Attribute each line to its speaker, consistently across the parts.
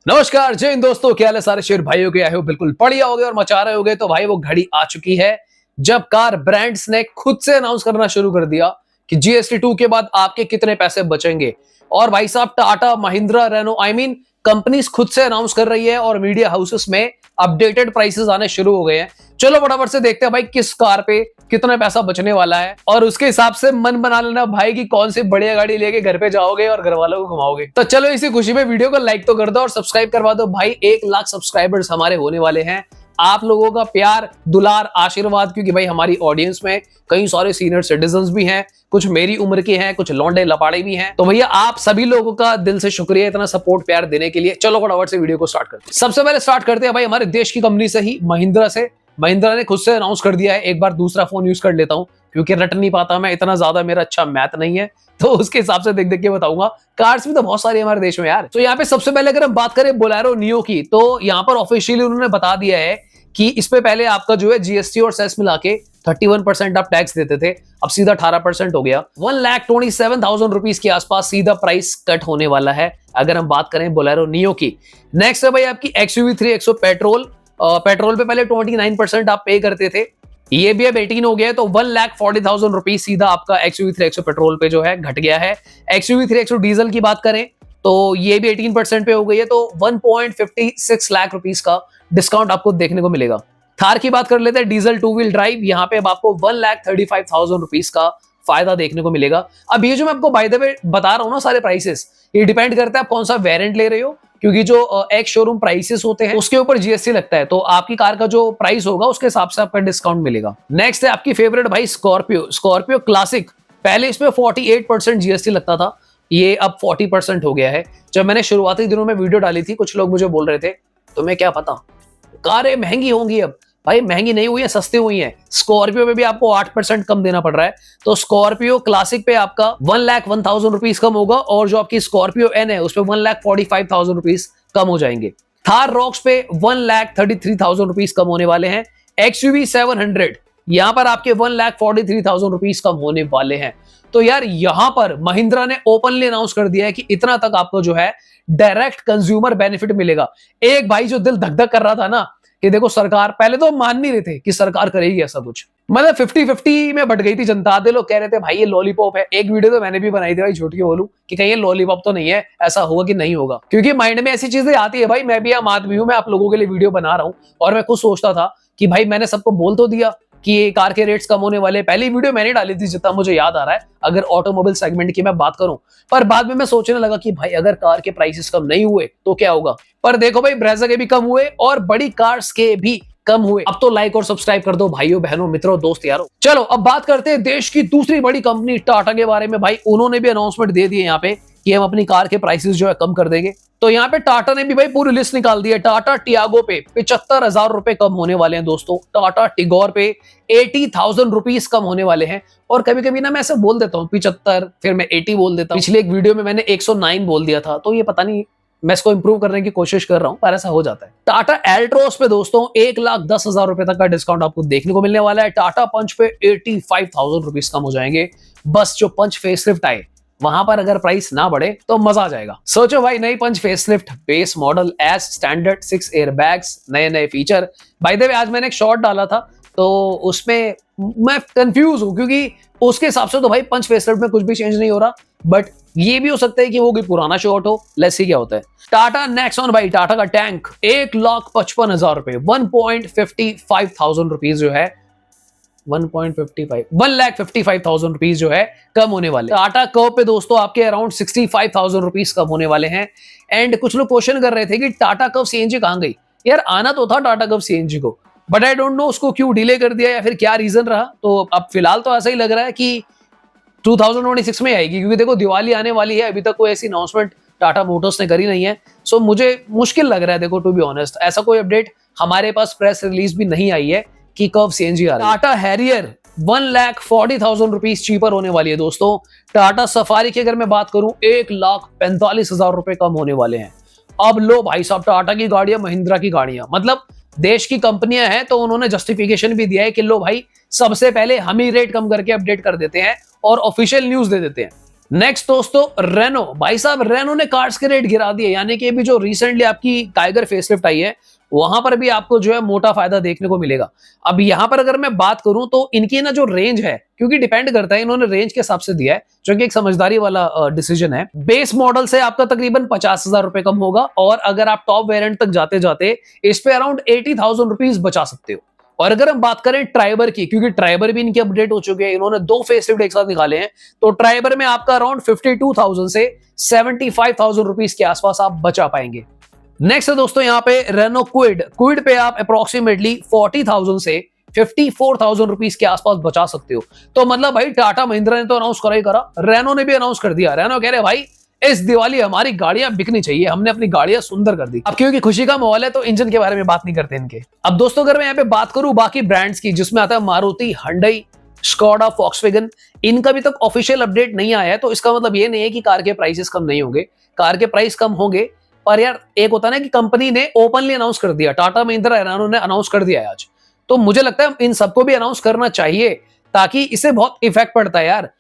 Speaker 1: नमस्कार जय हिंद दोस्तों, क्या हाल है सारे शेर भाइयों के? आए हो बिल्कुल बढ़िया हो गए और मचा रहे होगे। तो भाई वो घड़ी आ चुकी है जब कार ब्रांड्स ने खुद से अनाउंस करना शुरू कर दिया कि जीएसटी 2 के बाद आपके कितने पैसे बचेंगे। और भाई साहब टाटा महिंद्रा रेनो कंपनीज खुद से अनाउंस कर रही है और मीडिया हाउसेस में अपडेटेड प्राइसेस आने शुरू हो गए हैं। चलो फटाफट से देखते हैं भाई किस कार पे कितना पैसा बचने वाला है और उसके हिसाब से मन बना लेना भाई की कौन सी बढ़िया गाड़ी लेके घर पे जाओगे और घर वालों को घुमाओगे। तो चलो इसी खुशी में वीडियो को लाइक तो कर दो और सब्सक्राइब करवा दो भाई। 1 लाख सब्सक्राइबर्स हमारे होने वाले हैं। आप लोगों का प्यार दुलार आशीर्वाद, क्योंकि भाई हमारी ऑडियंस में कई सारे सीनियर सिटीजन्स भी हैं, कुछ मेरी उम्र के हैं, कुछ लौंडे लपाड़े भी हैं। तो भैया आप सभी लोगों का दिल से शुक्रिया इतना सपोर्ट प्यार देने के लिए। चलो फटाफट से वीडियो को स्टार्ट करते हैं। सबसे पहले स्टार्ट करते हैं भाई हमारे देश की कंपनी से ही, महिंद्रा से। महिंद्रा ने खुद से अनाउंस कर दिया है। एक बार दूसरा फोन यूज कर लेता हूं क्योंकि रट नहीं पाता मैं, इतना ज्यादा मेरा अच्छा मैथ नहीं है, तो उसके हिसाब से देख देख के बताऊंगा। कार्स भी तो बहुत सारी हमारे देश में यार। तो यहाँ पे सबसे पहले अगर हम बात करें बोलेरो नियो की, तो यहाँ पर ऑफिशियली उन्होंने बता दिया है कि इस पे पहले आपका जो है जीएसटी और सेस मिला के 31% आप टैक्स देते थे, अब सीधा 18% हो गया। 1,27,000 रुपीज के आसपास सीधा प्राइस कट होने वाला है अगर हम बात करें बोलेरो नियो की। नेक्स्ट है भाई आपकी XUV 3XO पेट्रोल। पेट्रोल पे पहले 29% आप पे करते थे, ये भी अब 18 हो गया है, तो 1,40,000 रुपीज सीधा आपका XUV 3XO पेट्रोल पे जो है घट गया है। XUV 3XO डीजल की बात करें तो ये भी 18% पे हो गई है, तो 1.56 लाख रुपीज का डिस्काउंट आपको देखने को मिलेगा। थार की बात कर लेते हैं, डीजल 2 व्हील ड्राइव, यहाँ पे अब आपको 1,35,000 रुपीज का फायदा देखने को मिलेगा। अब ये जो मैं आपको बाय द वे बता रहा हूँ ना सारे प्राइसेस, ये डिपेंड करता है आप कौन सा वेरिएंट ले रहे हो, क्योंकि जो एक्स शोरूम प्राइसेस होते हैं उसके ऊपर जीएसटी लगता है, तो आपकी कार का जो प्राइस होगा उसके हिसाब से आपका डिस्काउंट मिलेगा। नेक्स्ट है आपकी फेवरेट भाई स्कॉर्पियो क्लासिक। पहले इसमें 48% जीएसटी लगता था, ये अब 40% हो गया है। जब मैंने शुरुआती दिनों में वीडियो डाली थी कुछ लोग मुझे बोल रहे थे तुम्हें क्या पता कारें महंगी होंगी। अब भाई महंगी नहीं हुई है, सस्ती हुई है। स्कॉर्पियो पे भी आपको 8% कम देना पड़ रहा है, तो स्कॉर्पियो क्लासिक पे आपका 1,01,000 रुपीज कम होगा और जो आपकी स्कॉर्पियो एन है उस पे 1,45,000 रुपीज कम हो जाएंगे। थार रॉक्स पे 1,33,000 रुपीज कम होने वाले हैं। XUV 700 यहां पर आपके 1,43,000 रुपीज कम होने वाले हैं। तो यार यहां पर महिंद्रा ने ओपनली अनाउंस कर दिया है कि इतना तक आपको जो है डायरेक्ट कंज्यूमर बेनिफिट मिलेगा। एक भाई जो दिल धक धक कर रहा था ना कि देखो सरकार, पहले तो मान नहीं रहे थे कि सरकार करेगी ऐसा कुछ, मतलब 50-50 में बट गई थी जनता। आधे लोग कह रहे थे भाई ये लॉलीपॉप है। एक वीडियो तो मैंने भी बनाई थी भाई, झूठ के बोलूं कि कहीं ये लॉलीपॉप तो नहीं है, ऐसा होगा कि नहीं होगा, क्योंकि माइंड में ऐसी चीजें आती है भाई। मैं भी आम आदमी हूं, मैं आप लोगों के लिए वीडियो बना रहा हूं और मैं खुद सोचता था कि भाई मैंने सबको बोल तो दिया कि ये कार के रेट्स कम होने वाले। पहली वीडियो मैंने डाली थी जितना मुझे याद आ रहा है, अगर ऑटोमोबाइल सेगमेंट की मैं बात करूं, पर बाद में मैं सोचने लगा कि भाई अगर कार के प्राइसेस कम नहीं हुए तो क्या होगा। पर देखो भाई ब्रेजा के भी कम हुए और बड़ी कार्स के भी कम हुए। अब तो लाइक और सब्सक्राइब कर दो भाइयों बहनों मित्रों दोस्त यारों। चलो अब बात करते हैं देश की दूसरी बड़ी कंपनी टाटा के बारे में। भाई उन्होंने भी अनाउंसमेंट दे दी है यहाँ पे कि हम अपनी कार के प्राइसेस जो है कम कर देंगे। तो यहाँ पे टाटा ने भी भाई पूरी लिस्ट निकाल दी है। टाटा टियागो पे 75,000 रुपए कम होने वाले हैं दोस्तों। टाटा टिगोर पे 80,000 रुपीज कम होने वाले हैं। और कभी कभी ना मैं ऐसे बोल देता हूँ 75, फिर मैं 80 बोल देता हूँ। पिछले एक वीडियो में मैंने 109 बोल दिया था, तो ये पता नहीं, मैं इसको इंप्रूव करने की कोशिश कर रहा हूं, पर ऐसा हो जाता है। टाटा एल्ट्रोस पे दोस्तों 1,10,000 रुपए तक का डिस्काउंट आपको देखने को मिलने वाला है। टाटा पंच पे 85,000 रुपीज कम हो जाएंगे। बस जो पंच फेसलिफ्ट आए वहां पर अगर प्राइस ना बढ़े तो मजा आ जाएगा। सोचो भाई नई Punch facelift, base model, S standard, 6 airbags, नए नए फीचर। बाय द वे आज मैंने एक शॉर्ट डाला था तो उसमें मैं कंफ्यूज हूं, क्योंकि उसके हिसाब से तो भाई पंच फेसलिफ्ट में कुछ भी चेंज नहीं हो रहा, बट ये भी हो सकता है कि वो कोई पुराना शॉट हो। लेट्स सी क्या होता है। टाटा नेक्सॉन भाई, टाटा का टैंक 1,55,000 रुपए, 1.55,000 रुपीज जो है 1,55,000 रुपीज जो है कम होने वाले। टाटा कर्व पे दोस्तों आपके अराउंड 65,000 रुपीज कम होने वाले हैं। एंड कुछ लोग क्वेश्चन कर रहे थे कि टाटा कर्व सीएनजी कहां गई। यार आना तो था टाटा कर्व सीएनजी को, बट आई डोंट नो उसको क्यों डिले कर दिया या फिर क्या रीजन रहा। तो अब फिलहाल तो ऐसा ही लग रहा है कि 2026 में आएगी, क्योंकि देखो दिवाली आने वाली है, अभी तक कोई ऐसी अनाउंसमेंट टाटा मोटर्स ने करी नहीं है। सो मुझे मुश्किल लग रहा है, देखो टू बी ऑनेस्ट, ऐसा कोई अपडेट हमारे पास प्रेस रिलीज भी नहीं आई है कि कब सीएनजी आ रही है। टाटा हैरियर 1,40,000 रुपीज चीपर होने वाली है दोस्तों। टाटा सफारी की अगर मैं बात करूं 1,45,000 रुपए कम होने वाले हैं। अब लो भाई साहब, टाटा की गाड़ियां, महिंद्रा की गाड़ियां, मतलब देश की कंपनियां हैं, तो उन्होंने जस्टिफिकेशन भी दिया है कि लो भाई सबसे पहले हम ही रेट कम करके अपडेट कर देते हैं और ऑफिशियल न्यूज दे देते हैं। नेक्स्ट दोस्तों रेनो, भाई साहब रेनो ने कार्स के रेट गिरा दिए, यानी कि अभी जो रिसेंटली आपकी टाइगर फेसलिफ्ट आई है वहां पर भी आपको जो है मोटा फायदा देखने को मिलेगा। अब यहां पर अगर मैं बात करूं तो इनकी ना जो रेंज है, क्योंकि डिपेंड करता है, इन्होंने रेंज के हिसाब से दिया है जो कि एक समझदारी वाला डिसीजन है। बेस मॉडल से आपका तकरीबन 50,000 रुपए कम होगा, और अगर आप टॉप वेरिएंट तक जाते जाते इस पे अराउंड 80,000 रुपीज बचा सकते हो। और अगर हम बात करें ट्राइबर की, क्योंकि ट्राइबर भी इनके अपडेट हो चुके हैं, इन्होंने 2 फेसलिफ्ट एक साथ निकाले हैं, तो ट्राइबर में आपका अराउंड 52,000 से 75,000 रुपीज के आसपास आप बचा पाएंगे। नेक्स्ट है दोस्तों यहाँ पे रेनो क्विड। क्विड पे आप अप्रोक्सीमेटली 40,000 से 54,000 रुपीज के आसपास बचा सकते हो। तो मतलब भाई टाटा महिंद्रा ने तो अनाउंस करा ही करा, रेनो ने भी अनाउंस कर दिया। रेनो कह रहे भाई इस दिवाली हमारी गाड़ियां बिकनी चाहिए, हमने अपनी गाड़ियां सुंदर कर दी। अब क्योंकि खुशी का माहौल है तो इंजन के बारे में बात नहीं करते इनके। अब दोस्तों अगर मैं यहाँ पे बात करूं बाकी ब्रांड्स की, जिसमें आता है मारुति, हुंडई, स्कोडा, वॉक्सवैगन, इनका अभी तक ऑफिशियल अपडेट नहीं आया है, तो इसका मतलब ये नहीं है कि कार के प्राइसेस कम नहीं होंगे, कार के प्राइस कम होंगे। पर यार एक होता है ना कि कंपनी ने ओपनली अनाउंस कर दिया, टाटा महिंद्रा रेनो ने अनाउंस कर दिया है आज, तो मुझे लगता है इन सबको भी अनाउंस करना चाहिए, ताकि इससे बहुत इफेक्ट पड़ता है यार।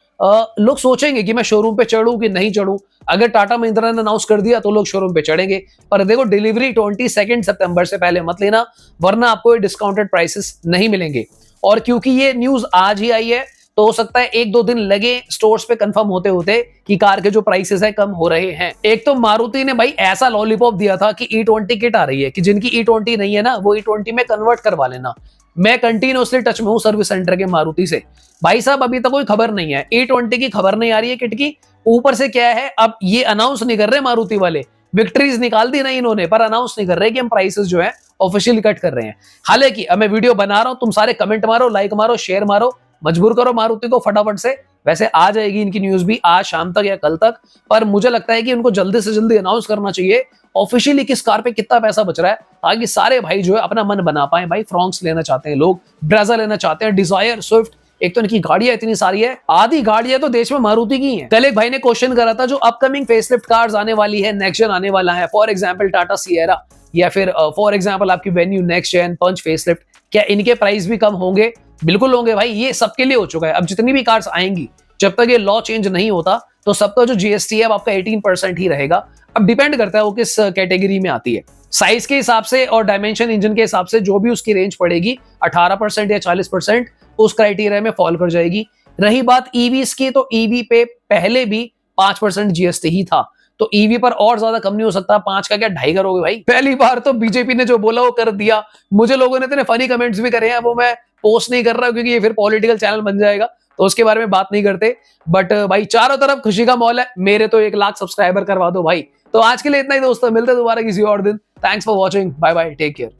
Speaker 1: लोग सोचेंगे कि मैं शोरूम पे चढ़ूं कि नहीं चढ़ूं। अगर टाटा महिंद्रा ने अनाउंस कर दिया तो लोग शोरूम पे चढ़ेंगे, पर देखो डिलीवरी 22 सितंबर से पहले मत लेना, वरना आपको ये डिस्काउंटेड प्राइसेस नहीं मिलेंगे। और क्योंकि ये न्यूज आज ही आई है तो हो सकता है 1-2 दिन लगे स्टोर्स पे कंफर्म होते होते कि कार के जो प्राइसेस है कम हो रहे हैं। एक तो मारुति ने भाई ऐसा लॉलीपॉप दिया था कि E20 किट आ रही है, कि जिनकी E20 नहीं है ना वो E20 में कन्वर्ट करवा लेना। मैं कंटिन्यूअसली टच में हूं सर्विस सेंटर के मारुति से, भाई साहब अभी तक कोई खबर नहीं है, E20 की खबर नहीं आ रही है किट की। ऊपर से क्या है, अब ये अनाउंस नहीं कर रहे मारुति वाले, विक्ट्रीज निकाल दी नहीं इन्होंने, पर अनाउंस नहीं कर रहे कि हम प्राइसेस जो है ऑफिशियली कट कर रहे हैं। हालांकि अब मैं वीडियो बना रहा हूं, तुम सारे कमेंट मारो, लाइक मारो, शेयर मारो, मजबूर करो मारुति को फटाफट से। वैसे आ जाएगी इनकी न्यूज भी आज शाम तक या कल तक, पर मुझे लगता है कि उनको जल्दी से जल्दी अनाउंस करना चाहिए ऑफिशियली किस कार पे कितना पैसा बच रहा है, ताकि सारे भाई जो है अपना मन बना पाए। भाई फ्रॉन्क्स लेना चाहते हैं लोग, ब्रेजा लेना चाहते हैं, डिजायर, स्विफ्ट, एक तो इनकी गाड़ियां इतनी सारी है, आधी गाड़ियां तो देश में मारुति की हैं। कल एक भाई ने क्वेश्चन करा था, जो अपकमिंग फेसलिफ्ट कार्स आने वाली है, नेक्स्ट जेन आने वाला है, फॉर एग्जांपल टाटा सिएरा या फिर फॉर एग्जांपल आपकी वेन्यू नेक्स्ट जेन, पंच फेसलिफ्ट, क्या इनके प्राइस भी कम होंगे? बिल्कुल होंगे भाई, ये सबके लिए हो चुका है। अब जितनी भी कार्स आएंगी, जब तक ये लॉ चेंज नहीं होता तो सबका जो जीएसटी है वो आपका 18% ही रहेगा। अब डिपेंड करता है वो किस कैटेगरी में आती है, साइज के हिसाब से और डायमेंशन इंजन के हिसाब से जो भी उसकी रेंज पड़ेगी 18% या 40% उस क्राइटेरिया में फॉल कर जाएगी। रही बात ईवीज की, तो ईवी पे पहले भी 5% जीएसटी ही था, तो ईवी पर और ज्यादा कम नहीं हो सकता। 5 का क्या 2.5 करोगे भाई? पहली बार तो बीजेपी ने जो बोला वो कर दिया। मुझे लोगों ने इतने फनी कमेंट्स भी करे हैं, वो मैं पोस्ट नहीं कर रहा क्योंकि ये फिर पॉलिटिकल चैनल बन जाएगा, तो उसके बारे में बात नहीं करते। बट भाई चारों तरफ खुशी का माहौल है, मेरे तो 1 लाख सब्सक्राइबर करवा दो भाई। तो आज के लिए इतना ही दोस्तों, मिलते हैं दोबारा किसी और दिन। Thanks for watching, bye bye, take care.